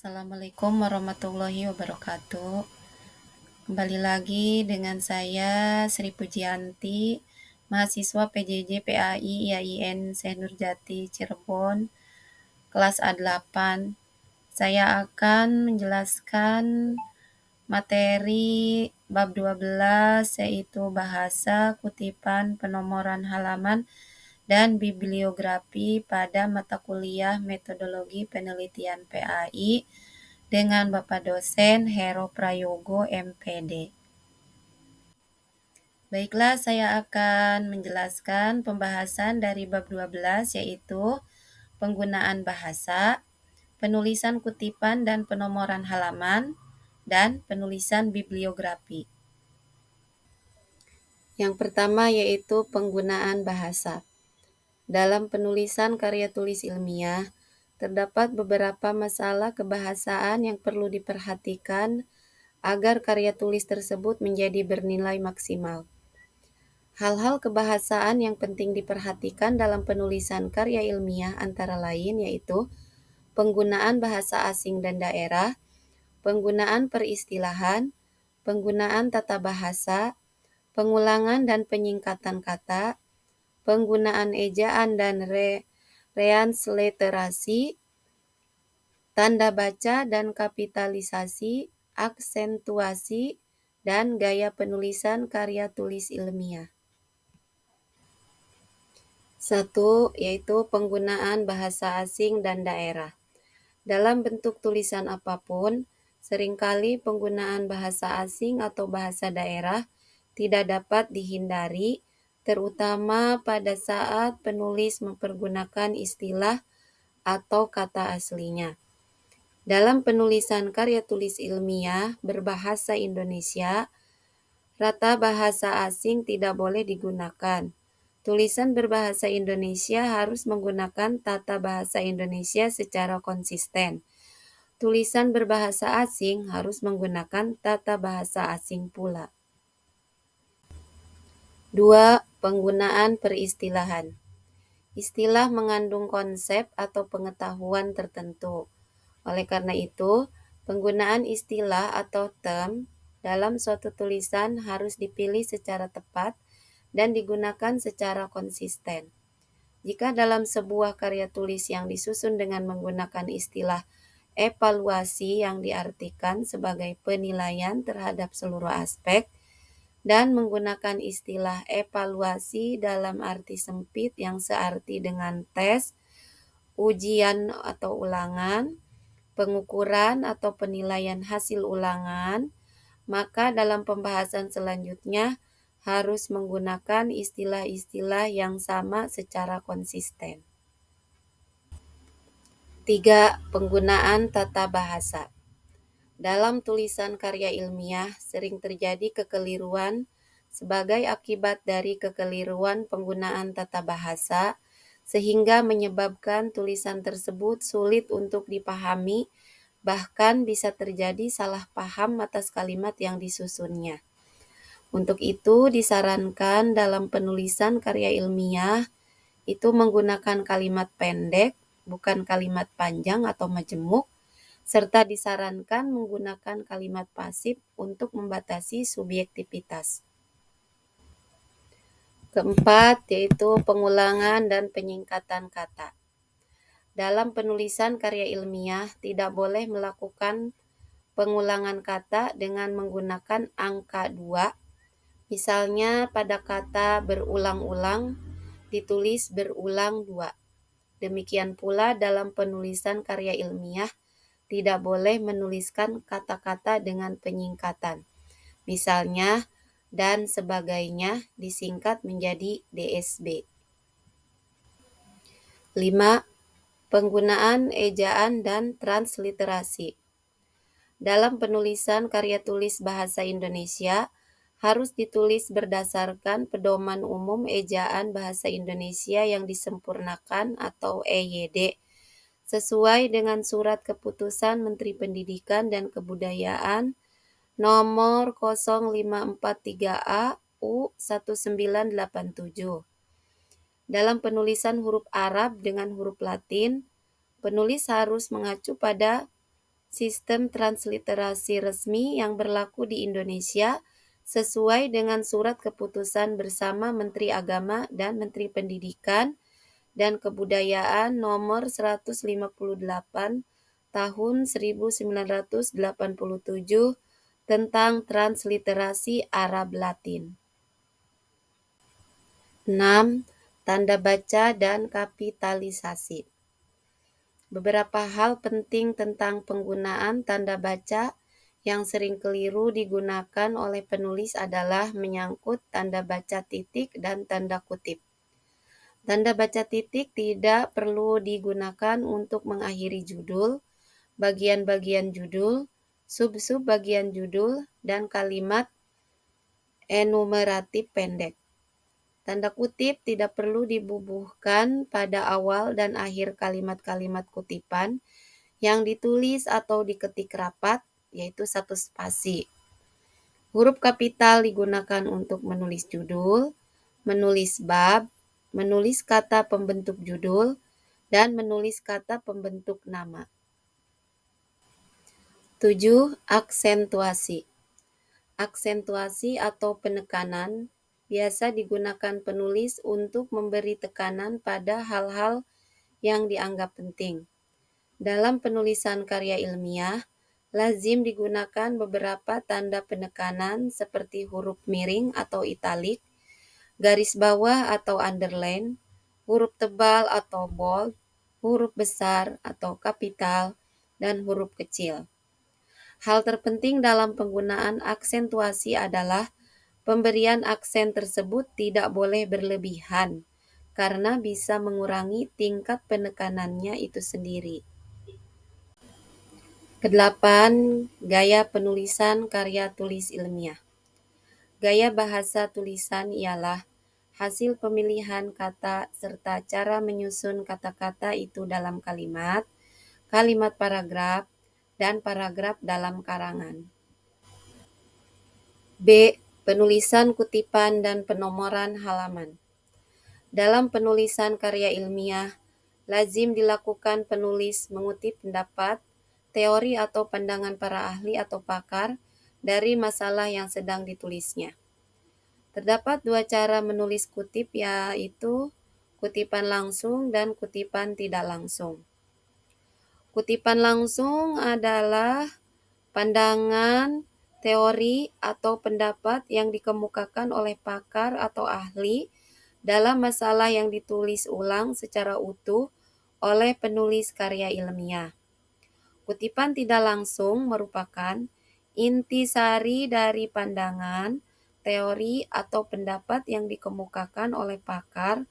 Assalamualaikum warahmatullahi wabarakatuh. Kembali lagi dengan saya Sri Pujianti, mahasiswa PJJ PAI IAIN Syekh Nurjati Cirebon, kelas A8. Saya akan menjelaskan materi bab 12 yaitu bahasa, kutipan, penomoran halaman, dan bibliografi pada mata kuliah Metodologi Penelitian PAI dengan Bapak Dosen Hero Prayogo MPD. Baiklah, saya akan menjelaskan pembahasan dari bab 12 yaitu penggunaan bahasa, penulisan kutipan dan penomoran halaman, dan penulisan bibliografi. Yang pertama yaitu penggunaan bahasa. Dalam penulisan karya tulis ilmiah, terdapat beberapa masalah kebahasaan yang perlu diperhatikan agar karya tulis tersebut menjadi bernilai maksimal. Hal-hal kebahasaan yang penting diperhatikan dalam penulisan karya ilmiah antara lain yaitu penggunaan bahasa asing dan daerah, penggunaan peristilahan, penggunaan tata bahasa, pengulangan dan penyingkatan kata, penggunaan ejaan dan transliterasi, tanda baca dan kapitalisasi, aksentuasi, dan gaya penulisan karya tulis ilmiah. 1. Yaitu penggunaan bahasa asing dan daerah. Dalam bentuk tulisan apapun, seringkali penggunaan bahasa asing atau bahasa daerah tidak dapat dihindari, terutama pada saat penulis mempergunakan istilah atau kata aslinya. Dalam penulisan karya tulis ilmiah berbahasa Indonesia, rata bahasa asing tidak boleh digunakan. Tulisan berbahasa Indonesia harus menggunakan tata bahasa Indonesia secara konsisten. Tulisan berbahasa asing harus menggunakan tata bahasa asing pula. 2. Penggunaan peristilahan. Istilah mengandung konsep atau pengetahuan tertentu. Oleh karena itu, penggunaan istilah atau term dalam suatu tulisan harus dipilih secara tepat dan digunakan secara konsisten. Jika dalam sebuah karya tulis yang disusun dengan menggunakan istilah evaluasi yang diartikan sebagai penilaian terhadap seluruh aspek, dan menggunakan istilah evaluasi dalam arti sempit yang searti dengan tes, ujian atau ulangan, pengukuran atau penilaian hasil ulangan, maka dalam pembahasan selanjutnya harus menggunakan istilah-istilah yang sama secara konsisten. 3. Penggunaan tata bahasa. Dalam tulisan karya ilmiah sering terjadi kekeliruan sebagai akibat dari kekeliruan penggunaan tata bahasa, sehingga menyebabkan tulisan tersebut sulit untuk dipahami, bahkan bisa terjadi salah paham atas kalimat yang disusunnya. Untuk itu disarankan dalam penulisan karya ilmiah itu menggunakan kalimat pendek, bukan kalimat panjang atau majemuk, serta disarankan menggunakan kalimat pasif untuk membatasi subjektivitas. Keempat, yaitu pengulangan dan penyingkatan kata. Dalam penulisan karya ilmiah tidak boleh melakukan pengulangan kata dengan menggunakan angka 2. Misalnya pada kata berulang-ulang ditulis berulang 2. Demikian pula dalam penulisan karya ilmiah tidak boleh menuliskan kata-kata dengan penyingkatan. Misalnya, dan sebagainya disingkat menjadi DSB. 5. Penggunaan ejaan dan transliterasi. Dalam penulisan karya tulis bahasa Indonesia, harus ditulis berdasarkan pedoman umum ejaan bahasa Indonesia yang disempurnakan atau EYD, sesuai dengan Surat Keputusan Menteri Pendidikan dan Kebudayaan nomor 0543A U 1987. Dalam penulisan huruf Arab dengan huruf Latin, penulis harus mengacu pada sistem transliterasi resmi yang berlaku di Indonesia sesuai dengan surat keputusan bersama Menteri Agama dan Menteri Pendidikan dan Kebudayaan nomor 158 tahun 1987 tentang transliterasi Arab Latin. 6. Tanda baca dan kapitalisasi. Beberapa hal penting tentang penggunaan tanda baca yang sering keliru digunakan oleh penulis adalah menyangkut tanda baca titik dan tanda kutip. Tanda baca titik tidak perlu digunakan untuk mengakhiri judul, bagian-bagian judul, sub-sub bagian judul, dan kalimat enumeratif pendek. Tanda kutip tidak perlu dibubuhkan pada awal dan akhir kalimat-kalimat kutipan yang ditulis atau diketik rapat, yaitu satu spasi. Huruf kapital digunakan untuk menulis judul, menulis bab, menulis kata pembentuk judul, dan menulis kata pembentuk nama. 7. Aksentuasi. Aksentuasi atau penekanan biasa digunakan penulis untuk memberi tekanan pada hal-hal yang dianggap penting. Dalam penulisan karya ilmiah, lazim digunakan beberapa tanda penekanan seperti huruf miring atau italik, garis bawah atau underline, huruf tebal atau bold, huruf besar atau kapital, dan huruf kecil. Hal terpenting dalam penggunaan aksentuasi adalah pemberian aksen tersebut tidak boleh berlebihan, karena bisa mengurangi tingkat penekanannya itu sendiri. Kedelapan, gaya penulisan karya tulis ilmiah. Gaya bahasa tulisan ialah hasil pemilihan kata serta cara menyusun kata-kata itu dalam kalimat, kalimat paragraf, dan paragraf dalam karangan. B. Penulisan kutipan dan penomoran halaman. Dalam penulisan karya ilmiah, lazim dilakukan penulis mengutip pendapat, teori atau pandangan para ahli atau pakar dari masalah yang sedang ditulisnya. Terdapat dua cara menulis kutip, yaitu kutipan langsung dan kutipan tidak langsung. Kutipan langsung adalah pandangan, teori, atau pendapat yang dikemukakan oleh pakar atau ahli dalam masalah yang ditulis ulang secara utuh oleh penulis karya ilmiah. Kutipan tidak langsung merupakan intisari dari pandangan, teori, atau pendapat yang dikemukakan oleh pakar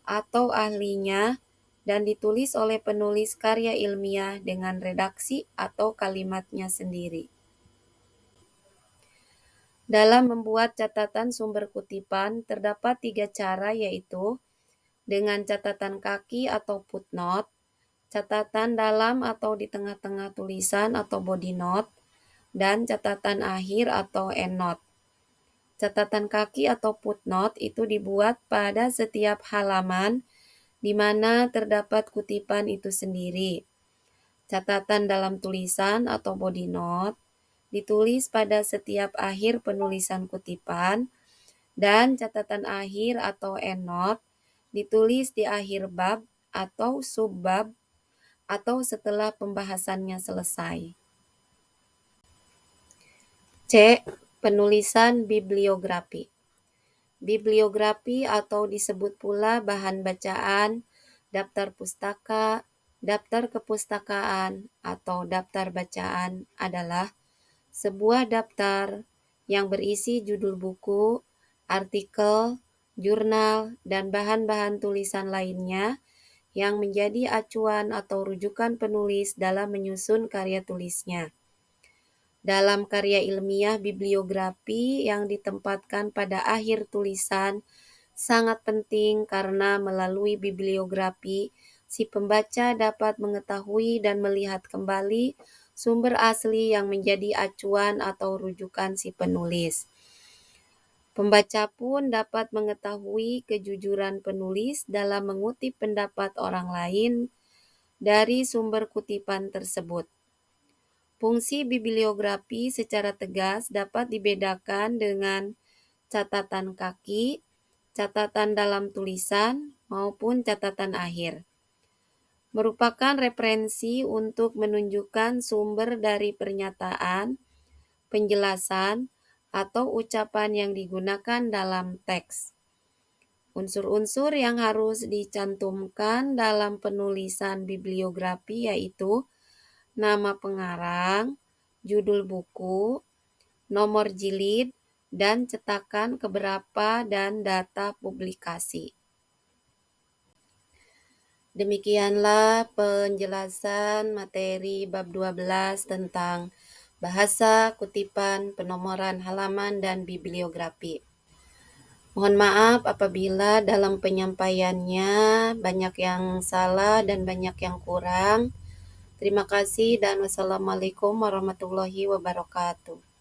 atau ahlinya dan ditulis oleh penulis karya ilmiah dengan redaksi atau kalimatnya sendiri. Dalam membuat catatan sumber kutipan, terdapat 3 cara, yaitu dengan catatan kaki atau footnote, catatan dalam atau di tengah-tengah tulisan atau body note, dan catatan akhir atau endnote. Catatan kaki atau footnote itu dibuat pada setiap halaman di mana terdapat kutipan itu sendiri. Catatan dalam tulisan atau body note ditulis pada setiap akhir penulisan kutipan, dan catatan akhir atau endnote ditulis di akhir bab atau subbab atau setelah pembahasannya selesai. C. Penulisan bibliografi. Bibliografi atau disebut pula bahan bacaan, daftar pustaka, daftar kepustakaan, atau daftar bacaan adalah sebuah daftar yang berisi judul buku, artikel, jurnal, dan bahan-bahan tulisan lainnya yang menjadi acuan atau rujukan penulis dalam menyusun karya tulisnya. Dalam karya ilmiah, bibliografi yang ditempatkan pada akhir tulisan sangat penting karena melalui bibliografi, si pembaca dapat mengetahui dan melihat kembali sumber asli yang menjadi acuan atau rujukan si penulis. Pembaca pun dapat mengetahui kejujuran penulis dalam mengutip pendapat orang lain dari sumber kutipan tersebut. Fungsi bibliografi secara tegas dapat dibedakan dengan catatan kaki, catatan dalam tulisan, maupun catatan akhir. Merupakan referensi untuk menunjukkan sumber dari pernyataan, penjelasan, atau ucapan yang digunakan dalam teks. Unsur-unsur yang harus dicantumkan dalam penulisan bibliografi yaitu nama pengarang, judul buku, nomor jilid, dan cetakan keberapa dan data publikasi. Demikianlah penjelasan materi bab 12 tentang bahasa, kutipan, penomoran halaman, dan bibliografi. Mohon maaf apabila dalam penyampaiannya banyak yang salah dan banyak yang kurang. Terima kasih dan wassalamualaikum warahmatullahi wabarakatuh.